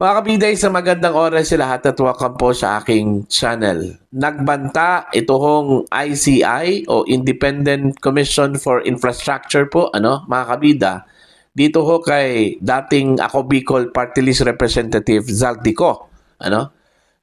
Mga kabiday, sa magandang oras sa lahat at welcome po sa aking channel. Nagbanta ito hong ICI o Independent Commission for Infrastructure po, mga kabida, dito ho kay dating Ako Bicol Party List Representative Zaldico,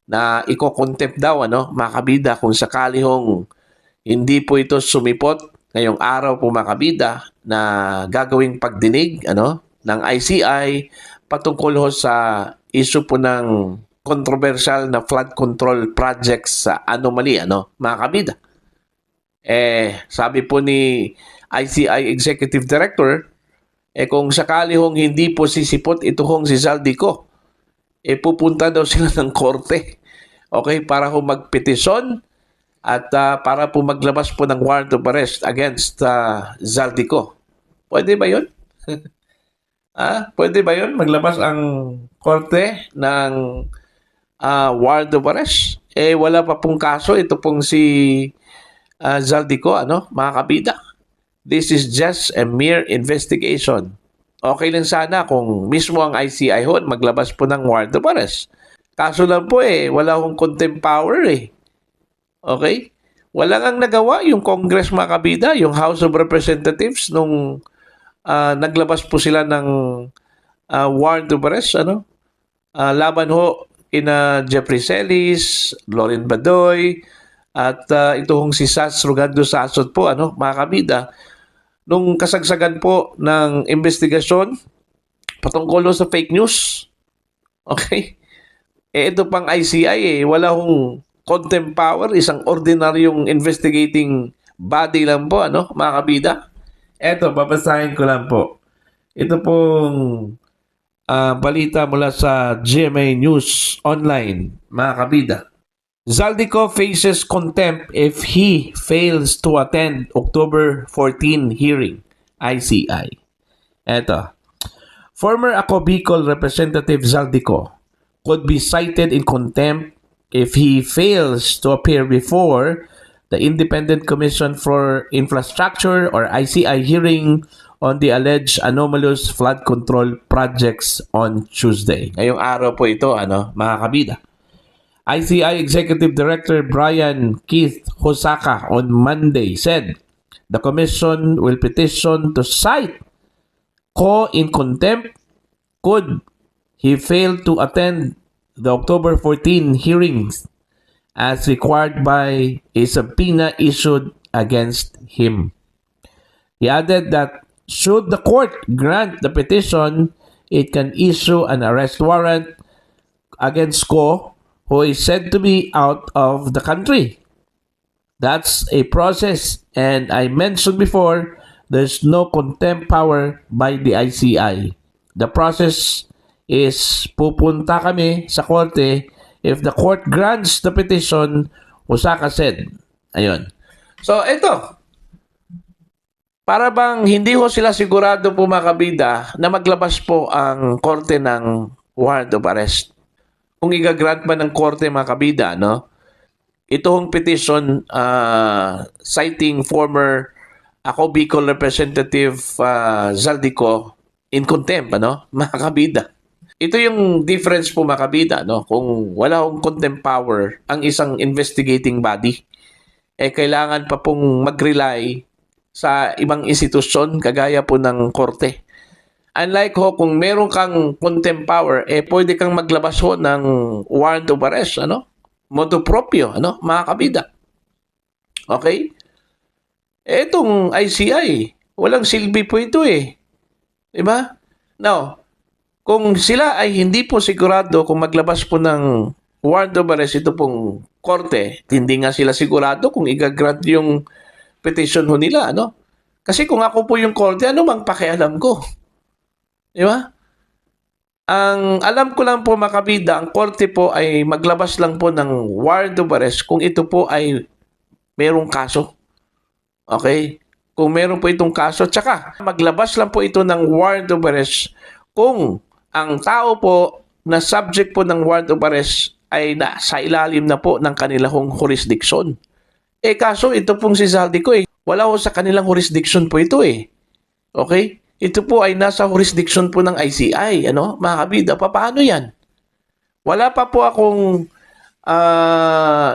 na iko-contempt daw, mga kabida, kung sakali hong hindi po ito sumipot ngayong araw po, mga kabida, na gagawing pagdinig, ng ICI patungkol ho sa issue po ng controversial na flood control projects sa anomaly, mga kabida. Sabi po ni ICI Executive Director, kung sakali hong hindi po sisipot ito hong si Zaldico, pupunta daw sila ng korte, okay, para ho magpetisyon at para po maglabas po ng warrant of arrest against Zaldico. Pwede ba yun? Pwede ba yun? Maglabas ang korte ng warrant of arrest? Wala pa pong kaso. Ito pong si Zaldico, mga kabida. This is just a mere investigation. Okay lang sana kung mismo ang ICI ho maglabas po ng warrant of arrest. Kaso lang po wala hong contempt power Okay? Wala ang nagawa yung Congress, mga kabida, yung House of Representatives nung naglabas po sila ng warrant of arrest, laban ho ina Jeffrey Celis, Loren Badoy, at ito hong si Sas Rugando Sasot po, mga kabida, nung kasagsagan po ng investigasyon patungkol sa fake news. Okay? Ito pang ICI wala hong contempt power, isang ordinaryong investigating body lang po, mga kabida. Eto, babasahin ko lang po. Ito pong balita mula sa GMA News Online, mga kabida. Zaldico faces contempt if he fails to attend October 14 hearing, ICI. Eto. Former Ako Bicol Representative Zaldico could be cited in contempt if he fails to appear before the Independent Commission for Infrastructure or ICI hearing on the alleged anomalous flood control projects on Tuesday. Ngayong araw po ito, mga kabida. ICI Executive Director Brian Keith Hosaka on Monday said the commission will petition to cite Ko in contempt could he fail to attend the October 14 hearings as required by a subpoena issued against him. He added that should the court grant the petition, it can issue an arrest warrant against Ko, who is said to be out of the country. That's a process, and I mentioned before, there's no contempt power by the ICI. The process is pupunta kami sa korte. If the court grants the petition, Osaka said. Ayun. So, ito. Para bang hindi ho sila sigurado po, mga kabida, na maglabas po ang korte ng warrant of arrest. Kung i-grant ba ng korte, mga kabida, ito hong petition citing former Ako Bicol Representative Zaldico in contempt, mga kabida. Ito yung difference po, mga kabida, kung wala hong contempt power ang isang investigating body, kailangan pa pong mag-rely sa ibang institusyon kagaya po ng korte. Unlike ho, kung meron kang contempt power, pwede kang maglabas ho ng warrant of arrest, motu proprio, mga kabida. Okay? Etong ICI, walang silbi po ito Diba? Now, kung sila ay hindi po sigurado kung maglabas po ng warrant of arrest ito pong korte, hindi nga sila sigurado kung i-grant yung petition ho nila, Kasi kung ako po yung korte, ano mang pakialam ko? Di ba? Ang alam ko lang po, mga kabida, ang korte po ay maglabas lang po ng warrant of arrest kung ito po ay merong kaso. Okay? Kung meron po itong kaso, tsaka maglabas lang po ito ng warrant of arrest kung ang tao po na subject po ng warrant of arrest ay nasa ilalim na po ng kanilang jurisdiction. Kaso ito pong si Zaldico wala ho sa kanilang jurisdiction po ito Okay? Ito po ay nasa jurisdiction po ng ICI, mga kabida. Paano yan? Wala pa po akong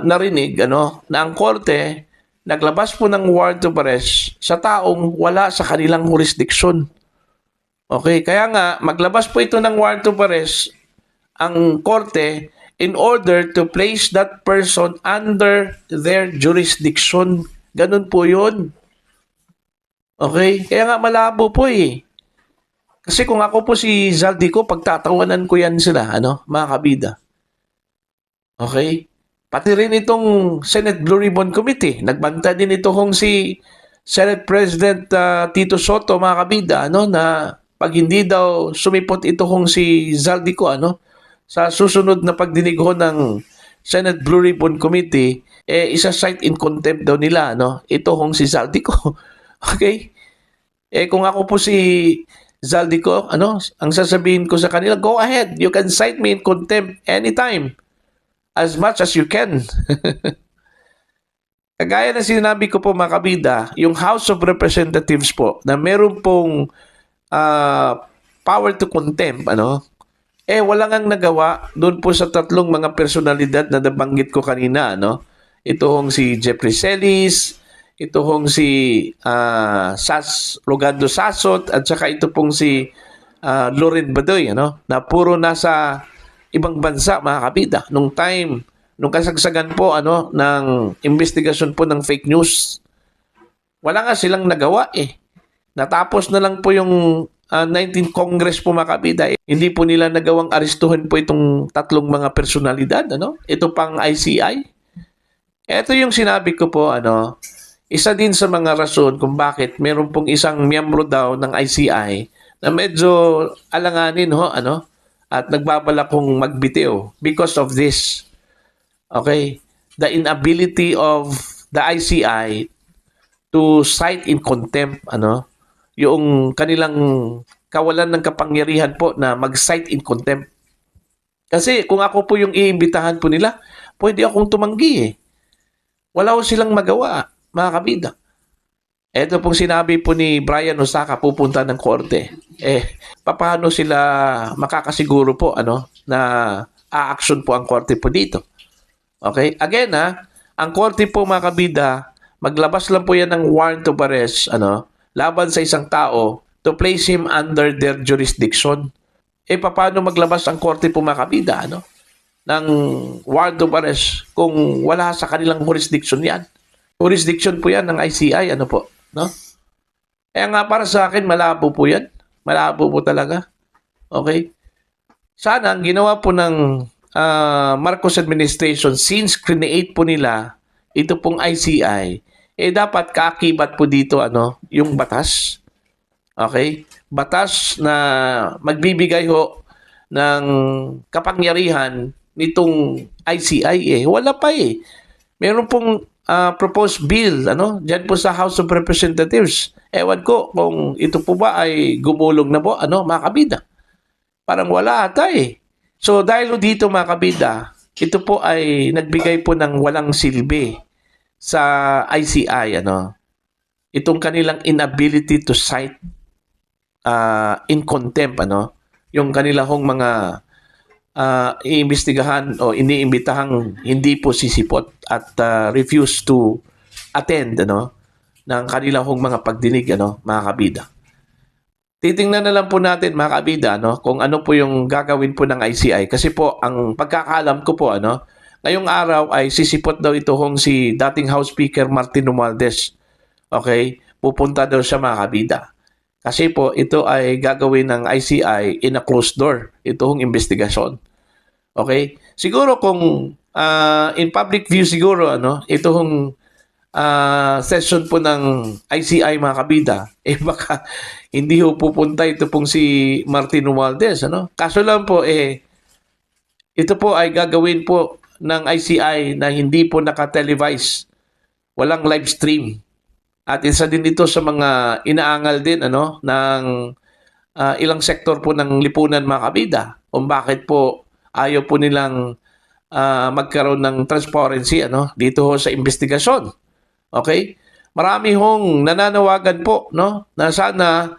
narinig na ang korte naglabas po ng warrant of arrest sa taong wala sa kanilang jurisdiction. Okay, kaya nga maglabas po ito ng warrant of arrest ang korte in order to place that person under their jurisdiction. Ganun po yun. Okay? Kaya nga malabo po eh. Kasi kung ako po si Zaldico, pagtatawanan ko yan sila, mga kabida. Okay? Pati rin itong Senate Blue Ribbon Committee. Nagbanta din ito kung si Senate President Tito Soto, mga kabida, na pag hindi daw sumipot ito kung si Zaldico, sa susunod na pagdinig ho ng Senate Blue Ribbon Committee, isa-cite in contempt daw nila, ito kung si Zaldico. Okay? Kung ako po si Zaldico, ang sasabihin ko sa kanila, go ahead, you can cite me in contempt anytime, as much as you can. Kagaya na sinabi ko po mga kabida, yung House of Representatives po, na meron pong power to contempt, wala ngang nagawa doon po sa tatlong mga personalidad na nabanggit ko kanina, Ito hong si Jeffrey Celis, ito hong si Rogando Sasot, at saka ito pong si Loren Badoy, na puro nasa ibang bansa, mga kabida. Nung kasagsagan po, ng investigasyon po ng fake news, wala nga silang nagawa eh. Natapos na lang po yung 19th Congress po, mga kabida. Hindi po nila nagawang arestuhin po itong tatlong mga personalidad, Ito pang ICI. Ito yung sinabi ko po, isa din sa mga rason kung bakit meron pong isang miyembro daw ng ICI na medyo alanganin at nagbabalak kong magbitiw because of this. Okay? The inability of the ICI to cite in contempt, yung kanilang kawalan ng kapangyarihan po na mag-cite in contempt. Kasi kung ako po yung iimbitahan po nila, pwede akong tumanggi eh. Wala ko silang magawa, mga kabida. Ito pong sinabi po ni Brian Osaka, pupunta ng korte. Paano sila makakasiguro po na a-action po ang korte po dito? Okay? Again, ang korte po, mga kabida, maglabas lang po yan ng warrant of arrest, laban sa isang tao to place him under their jurisdiction. Paano maglabas ang korte po, mga kabida, ng warrant of arrest kung wala sa kanilang jurisdiction yan? Jurisdiction po yan ng ICI, no? Kaya nga para sa akin, malabo po yan. Malabo po talaga. Okay? Sana ang ginawa po ng Marcos administration, since create po nila ito pong ICI, dapat kaakibat po dito yung batas. Okay? Batas na magbibigay ho ng kapangyarihan nitong ICI Wala pa eh. Meron pong proposed bill diyan po sa House of Representatives. Ewan ko kung ito po ba ay gumulong na po mga kabida. Parang wala ata eh. So dahil dito, mga kabida, ito po ay nagbigay po ng walang silbi sa ICI itong kanilang inability to cite in contempt yung kanilang mga iimbestigahan o iniimbitahang hindi po sisipot at refuse to attend ng kanilang mga pagdinig mga kabida. Titingnan na lang po natin, mga kabida, kung ano po yung gagawin po ng ICI. Kasi po, ang pagkakaalam ko po, ngayong araw ay sisipot daw ito kung si dating House Speaker Martin Romualdez. Okay? Pupunta daw siya, mga kabida. Kasi po, ito ay gagawin ng ICI in a closed door. Ito hong investigasyon. Okay? Siguro kung in public view siguro, ito hong session po ng ICI, mga kabida, baka hindi ho pupunta ito pong si Martin Romualdez. Kaso lang po, ito po ay gagawin po ng ICI na hindi po naka-televise. Walang live stream. At isa din ito sa mga inaangal din ng ilang sektor po ng lipunan, mga kabida, kung bakit po ayaw po nilang magkaroon ng transparency dito ho sa investigasyon. Okay? Marami hong nananawagan po na sana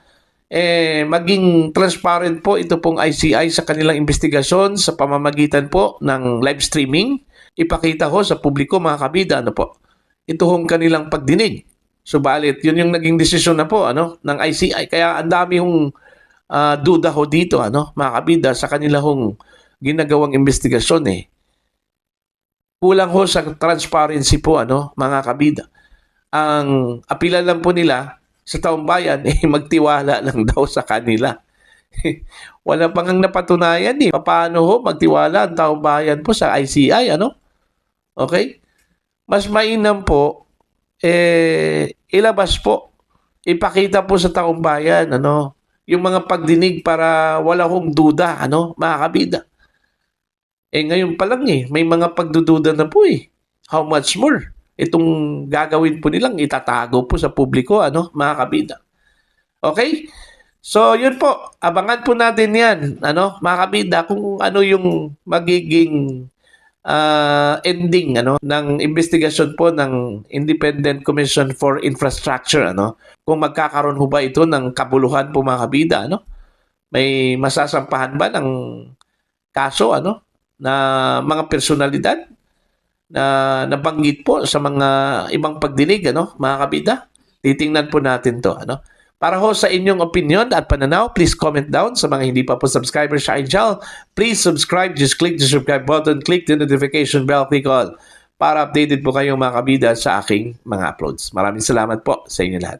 maging transparent po ito pong ICI sa kanilang investigasyon sa pamamagitan po ng live streaming. Ipakita ho sa publiko, mga kabida, ano po, ito hong kanilang pagdinig. Subalit, yun yung naging desisyon na po ng ICI. Kaya ang dami hong duda ho dito, mga kabida, sa kanila hong ginagawang investigasyon Kulang ho sa transparency po, mga kabida. Ang apila lang po nila sa taong bayan, magtiwala lang daw sa kanila. Wala pang ang napatunayan Paano ho magtiwala ang taong bayan po sa ICI, Okay? Mas mainam po, ilabas po. Ipakita po sa taong bayan, yung mga pagdinig para wala hong duda, mga kabida. Ngayon pa lang may mga pagdududa na po How much more? Itong gagawin po nilang itatago po sa publiko, mga kabida. Okay? So, yun po. Abangan po natin yan, mga kabida, kung ano yung magiging ending, ng investigasyon po ng Independent Commission for Infrastructure, Kung magkakaroon ho ba ito ng kabuluhan po, mga kabida, May masasampahan ba ng kaso, na mga personalidad na nabanggit po sa mga ibang pagdinig, mga kabida? Titingnan po natin to, Para ho sa inyong opinion at pananaw, please comment down. Sa mga hindi pa po subscriber sa channel, please subscribe. Just click the subscribe button, click the notification bell, click all para updated po kayo, mga kabida, sa aking mga uploads. Maraming salamat po sa inyo lahat.